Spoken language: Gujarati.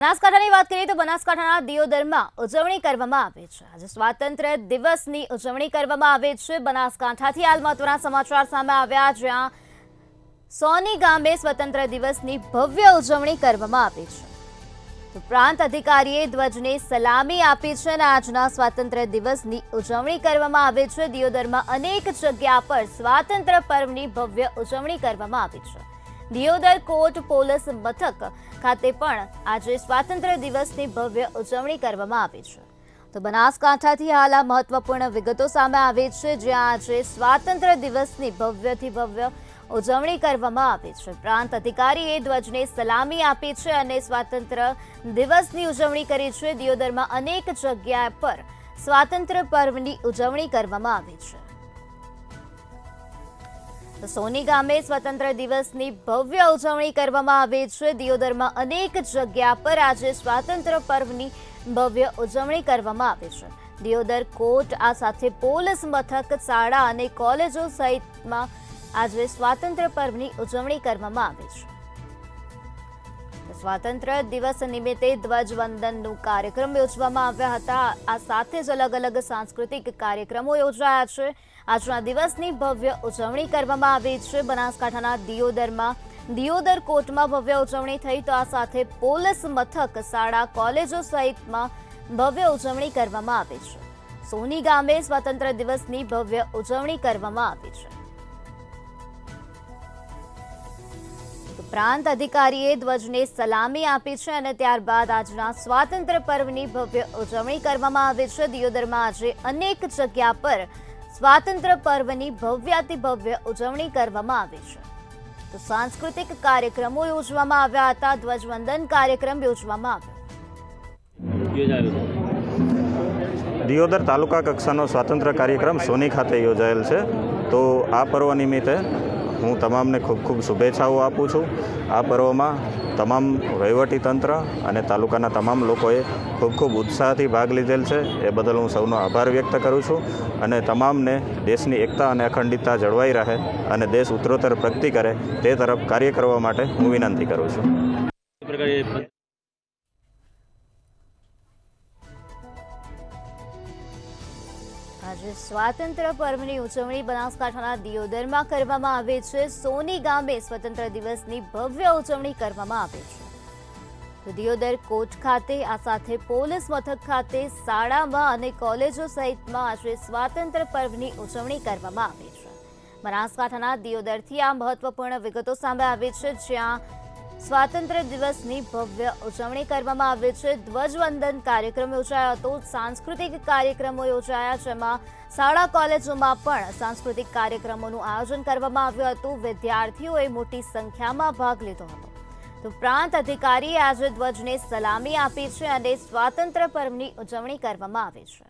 બનાસકાંઠાની વાત કરીએ તો બનાસકાંઠાના દિયોદરમાં ઉજવણી કરવામાં આવે છે। આજે સ્વાતંત્ર્ય દિવસની ઉજવણી કરવામાં આવે છે। બનાસકાંઠાથી હાલ મહત્વના સમાચાર સામે આવ્યા, જ્યાં સોની ગામે સ્વતંત્ર દિવસની ભવ્ય ઉજવણી કરવામાં આવી છે। તો પ્રાંત અધિકારીએ ધ્વજને સલામી આપી છે અને આજના સ્વાતંત્ર્ય દિવસની ઉજવણી કરવામાં આવે છે। દિયોદરમાં અનેક જગ્યા પર સ્વાતંત્ર્ય પર્વની ભવ્ય ઉજવણી કરવામાં આવી છે। દિયોદર કોટ પોલીસ મથક ખાતે પણ આજે સ્વાતંત્ર્ય દિવસની ભવ્ય ઉજવણી કરવામાં આવી છે। તો બનાસકાંઠાથી હાલ આ મહત્વપૂર્ણ વિગતો સામે આવી છે, જ્યાં આજે સ્વાતંત્ર્ય દિવસની ભવ્યથી ભવ્ય ઉજવણી કરવામાં આવી છે। પ્રાંત અધિકારીએ ધ્વજને સલામી આપી છે અને સ્વાતંત્ર્ય દિવસની ઉજવણી કરી છે। દિયોદરમાં અનેક જગ્યા પર સ્વાતંત્ર્ય પર્વની ઉજવણી કરવામાં આવી છે। સોની ગામે સ્વતંત્ર દિવસની ભવ્ય ઉજવણી કરવામાં આવી છે। દિયોદરમાં અનેક જગ્યા પર આજે સ્વાતંત્ર્ય પર્વની ભવ્ય ઉજવણી કરવામાં આવી છે। દિયોદર કોટ આ સાથે પોલીસ મથક, શાળા અને કોલેજો સહિતમાં આજે સ્વાતંત્ર્ય પર્વની ઉજવણી કરવામાં આવી છે। સ્વાતંત્ર્ય દિવસ નિમિત્તે ધ્વજવંદનનો કાર્યક્રમ યોજવામાં આવ્યા હતા। આ સાથે જ અલગ અલગ સાંસ્કૃતિક કાર્યક્રમો યોજાયા છે। આજના દિવસની ભવ્ય ઉજવણી કરવામાં આવી છે। બનાસકાંઠાના દિયોદરમાં દિયોદર કોટમાં ભવ્ય ઉજવણી થઈ, તો આ સાથે પોલીસ મથક, શાળા, કોલેજો સહિતમાં ભવ્ય ઉજવણી કરવામાં આવી છે। સોની ગામે સ્વાતંત્ર્ય દિવસની ભવ્ય ઉજવણી કરવામાં આવી છે। પ્રાંત અધિકારીએ ધ્વજને સલામી આપી છે અને ત્યારબાદ આજના સ્વાતંત્ર્ય પર્વની ભવ્ય ઉજવણી કરવામાં આવી છે। દિયોદરમાં આજે અનેક જગ્યા પર સ્વાતંત્ર્ય પર્વની ભવ્યાતિ ભવ્ય ઉજવણી કરવામાં આવી છે। તો સાંસ્કૃતિક કાર્યક્રમો યોજવામાં આવ્યા હતા, ધ્વજવંદન કાર્યક્રમ યોજવામાં આવ્યો। દિયોદર તાલુકા કક્ષાનો સ્વાતંત્ર્ય કાર્યક્રમ સોની ખાતે યોજાયેલ છે। તો આ પર્વ નિમિત્તે હું તમામને ખૂબ ખૂબ શુભેચ્છાઓ આપું છું। આ પર્વમાં તમામ વહીવટીતંત્ર અને તાલુકાના તમામ લોકોએ ખૂબ ખૂબ ઉત્સાહથી ભાગ લીધેલ છે। એ બદલ હું સૌનો આભાર વ્યક્ત કરું છું અને તમામને દેશની એકતા અને અખંડિતતા જળવાઈ રહે અને દેશ ઉત્તરોત્તર પ્રગતિ કરે તે તરફ કાર્ય કરવા માટે હું વિનંતી કરું છું। આજે સ્વાતંત્ર્ય પર્વની ઉજવણી બનાસકાંઠાના દિયોદરમાં કરવામાં આવે છે। સોની ગામે સ્વતંત્ર દિવસની ભવ્ય ઉજવણી કરવામાં આવે છે। તો દિયોદર કોટ ખાતે, આ સાથે પોલીસ મથક ખાતે, શાળામાં અને કોલેજો સહિતમાં આજે સ્વાતંત્ર્ય પર્વની ઉજવણી કરવામાં આવી છે। બનાસકાંઠાના દિયોદરથી આ મહત્વપૂર્ણ વિગતો સામે આવી છે, જ્યાં સ્વાતંત્ર્ય દિવસની ભવ્ય ઉજવણી કરવામાં આવે છે। ધ્વજવંદન કાર્યક્રમ યોજાયો હતો, સાંસ્કૃતિક કાર્યક્રમો યોજાયા, જેમાં શાળા કોલેજોમાં પણ સાંસ્કૃતિક કાર્યક્રમોનું આયોજન કરવામાં આવ્યું હતું। વિદ્યાર્થીઓએ મોટી સંખ્યામાં ભાગ લીધો હતો। તો પ્રાંત અધિકારીએ આજે ધ્વજને સલામી આપી છે અને સ્વાતંત્ર્ય પર્વની ઉજવણી કરવામાં આવી છે।